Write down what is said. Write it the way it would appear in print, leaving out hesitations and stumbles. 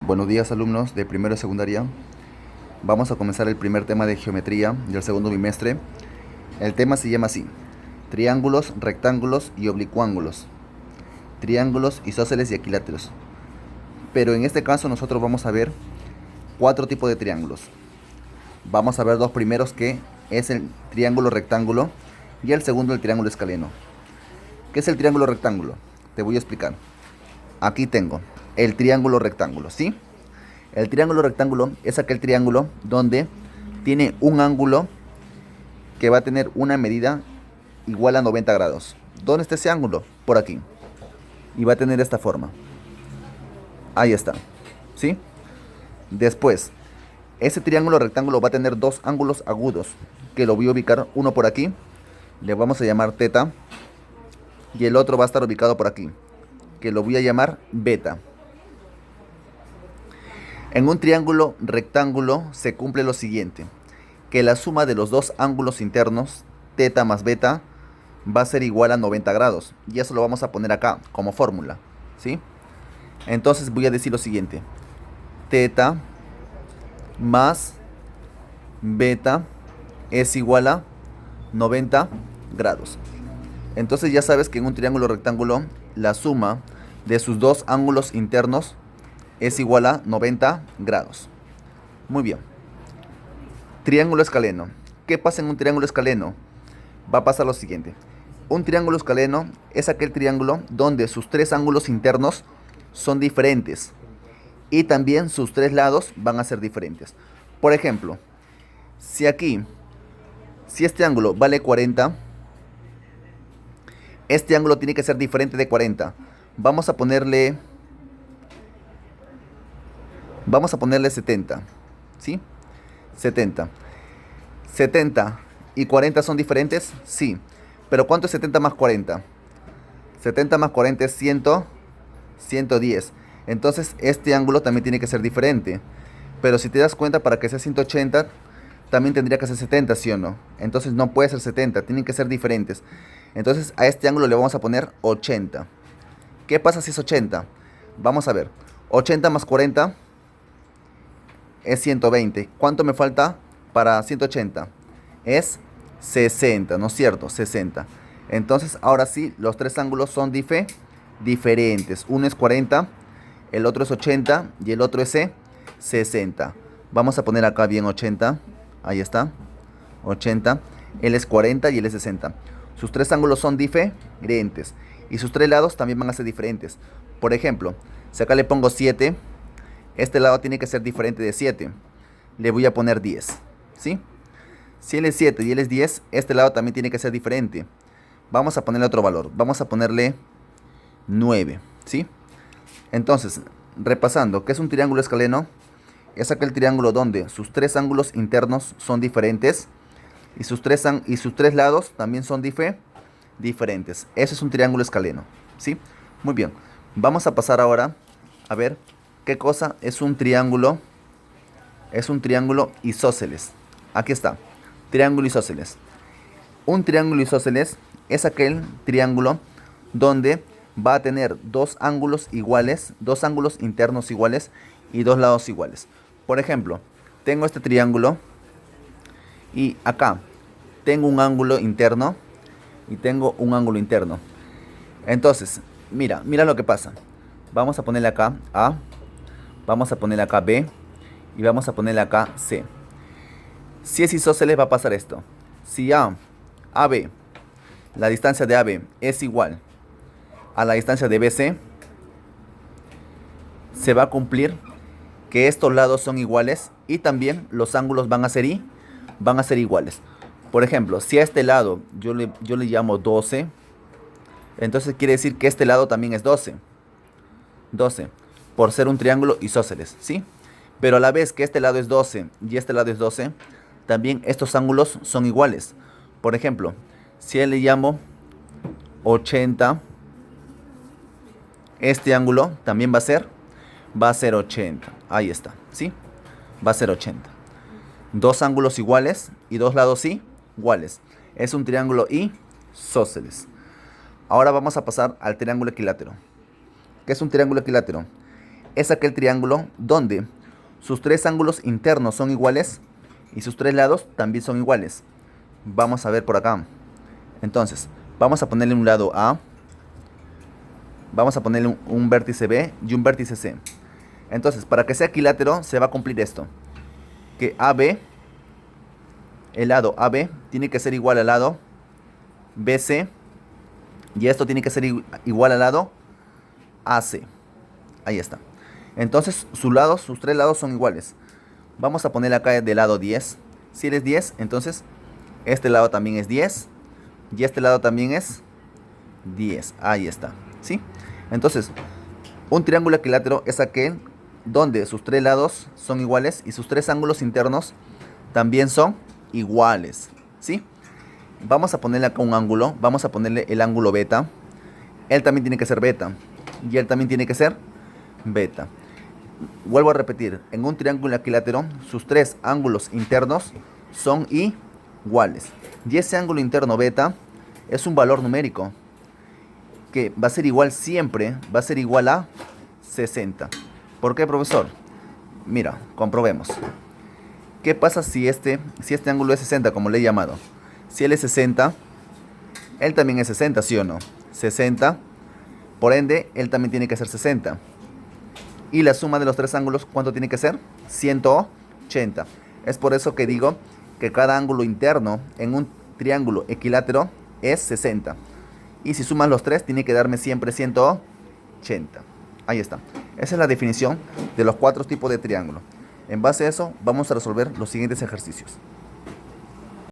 Buenos días, alumnos de primero y secundaria. Vamos a comenzar el primer tema de geometría del segundo bimestre. El tema se llama así: triángulos, rectángulos y oblicuángulos, triángulos, isósceles y equiláteros. Pero en este caso nosotros vamos a ver 4 tipos de triángulos. Vamos a ver dos primeros, que es el triángulo rectángulo, y el segundo el triángulo escaleno. ¿Qué es el triángulo rectángulo? Te voy a explicar. Aquí tengo el triángulo rectángulo, ¿sí? El triángulo rectángulo es aquel triángulo donde tiene un ángulo que va a tener una medida igual a 90 grados. ¿Dónde está ese ángulo? Por aquí. Y va a tener esta forma. Ahí está, ¿sí? Después, ese triángulo rectángulo va a tener dos ángulos agudos, que lo voy a ubicar uno por aquí, le vamos a llamar teta, y el otro va a estar ubicado por aquí, que lo voy a llamar beta. En un triángulo rectángulo se cumple lo siguiente: que la suma de los dos ángulos internos, teta más beta, va a ser igual a 90 grados. Y eso lo vamos a poner acá como fórmula, ¿sí? Entonces voy a decir lo siguiente: teta más beta es igual a 90 grados. Entonces ya sabes que en un triángulo rectángulo la suma de sus dos ángulos internos es igual a 90 grados. Muy bien. Triángulo escaleno. ¿Qué pasa en un triángulo escaleno? Va a pasar lo siguiente: un triángulo escaleno es aquel triángulo donde sus tres ángulos internos son diferentes y también sus tres lados van a ser diferentes. Por ejemplo, si este ángulo vale 40, este ángulo tiene que ser diferente de 40. Vamos a ponerle 70, ¿sí? 70. 70 y 40 son diferentes, sí. Pero ¿cuánto es 70 más 40? 70 más 40 es 110. Entonces este ángulo también tiene que ser diferente. Pero si te das cuenta, para que sea 180, también tendría que ser 70, ¿sí o no? Entonces no puede ser 70, tienen que ser diferentes. Entonces a este ángulo le vamos a poner 80. ¿Qué pasa si es 80? Vamos a ver. 80 más 40 es 120. ¿Cuánto me falta para 180? Es 60, ¿no es cierto? 60. Entonces ahora sí, los tres ángulos son diferentes. Uno es 40, el otro es 80 y el otro es 60. Vamos a poner acá bien 80. Ahí está. 80. Él es 40 y él es 60. Sus tres ángulos son diferentes. Y sus tres lados también van a ser diferentes. Por ejemplo, si acá le pongo 7, este lado tiene que ser diferente de 7. Le voy a poner 10, ¿sí? Si él es 7 y él es 10, este lado también tiene que ser diferente. Vamos a ponerle otro valor. Vamos a ponerle 9, ¿sí? Entonces, repasando, ¿qué es un triángulo escaleno? Es aquel triángulo donde sus tres ángulos internos son diferentes y sus tres lados también son diferentes. Eso es un triángulo escaleno, ¿sí? Muy bien. Vamos a pasar ahora a ver qué cosa es un triángulo. Es un triángulo isósceles. Aquí está. Triángulo isósceles. Un triángulo isósceles es aquel triángulo donde va a tener dos ángulos iguales, dos ángulos internos iguales y dos lados iguales. Por ejemplo, tengo este triángulo y acá tengo un ángulo interno y tengo un ángulo interno. Entonces, mira lo que pasa. Vamos a ponerle acá A, vamos a ponerle acá B y vamos a ponerle acá C. Si es isósceles va a pasar esto. Si AB, la distancia de AB es igual a la distancia de BC, se va a cumplir que estos lados son iguales y también los ángulos van a ser iguales. Por ejemplo, si a este lado yo le llamo 12, entonces quiere decir que este lado también es 12. 12, por ser un triángulo isósceles, ¿sí? Pero a la vez que este lado es 12 y este lado es 12, también estos ángulos son iguales. Por ejemplo, si le llamo 80, este ángulo también va a ser 80. Ahí está, ¿sí? Va a ser 80. Dos ángulos iguales y dos lados iguales. Es un triángulo isósceles. Ahora vamos a pasar al triángulo equilátero. ¿Qué es un triángulo equilátero? es aquel triángulo donde sus tres ángulos internos son iguales y sus tres lados también son iguales. Vamos a ver por acá. Entonces, vamos a ponerle un lado A, vamos a ponerle un vértice B y un vértice C. Entonces, para que sea equilátero, se va a cumplir esto. Que AB, el lado AB, tiene que ser igual al lado BC. Y esto tiene que ser igual al lado AC. Ahí está. Entonces, sus tres lados son iguales. Vamos a poner acá de lado 10. Si él es 10, entonces este lado también es 10. Y este lado también es 10. Ahí está. ¿Sí? Entonces, un triángulo equilátero es aquel donde sus tres lados son iguales y sus tres ángulos internos también son iguales. ¿Sí? Vamos a ponerle acá un ángulo. Vamos a ponerle el ángulo beta. Él también tiene que ser beta. Y él también tiene que ser beta. Vuelvo a repetir. En un triángulo equilátero, sus tres ángulos internos son iguales. Y ese ángulo interno beta es un valor numérico que va a ser igual siempre. Va a ser igual a 60. ¿Por qué, profesor? Mira, comprobemos. ¿Qué pasa si este ángulo es 60, como le he llamado? Si él es 60, él también es 60, ¿sí o no? 60, por ende, él también tiene que ser 60. Y la suma de los tres ángulos, ¿cuánto tiene que ser? 180. Es por eso que digo que cada ángulo interno en un triángulo equilátero es 60. Y si sumas los tres, tiene que darme siempre 180. Ahí está. Esa es la definición de los 4 tipos de triángulo. En base a eso, vamos a resolver los siguientes ejercicios.